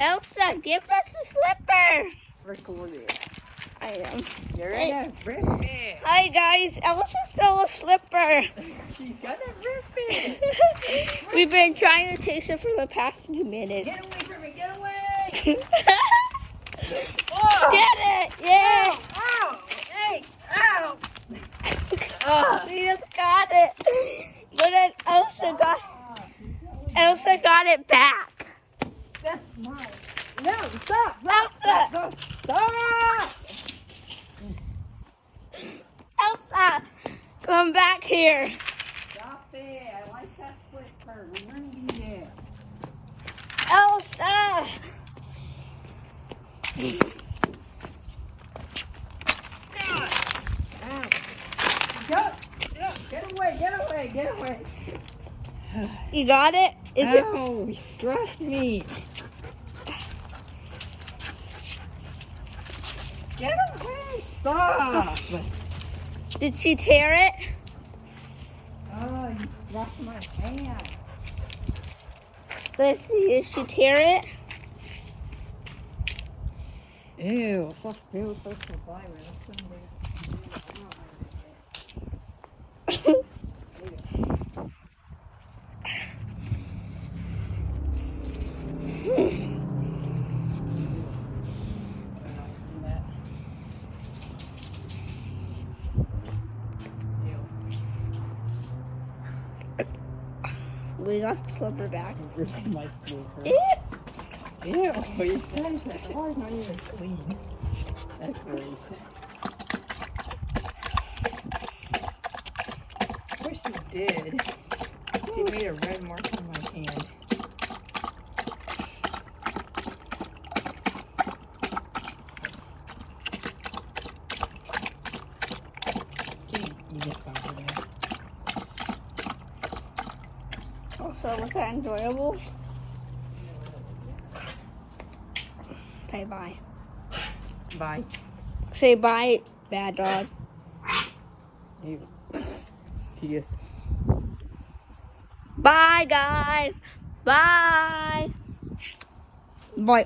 Elsa, give us the slipper. Recorded. I am. You're Hey. gonna rip it. Hi guys, Elsa stole a slipper. She's gonna rip it. We've been trying to chase her for the past few minutes. Get away from me, get away. Get it! Yeah! Ow! Hey! Ow! Oh. We just got it. But then Elsa got it back. That's mine. No, stop! Elsa! Stop! Elsa! Come back here. Stop it! I like that slipper. We're gonna be there. Elsa! Get away! Get away! Get away! You got it? Is it? Ow! You stressed me. Get away! Stop! Did she tear it? Oh, you struck my hand. Let's see. Did she tear it? Ew, such beautiful environment. We got the slipper back. My slipper. Ew. Ew, you guys are not even clean. That's very sad. Of course you did. You made a red mark on my hand. You get over there. Also, was that enjoyable? Say bye. Bye. Say bye, bad dog. Ew. See you. Bye, guys. Bye. Bye.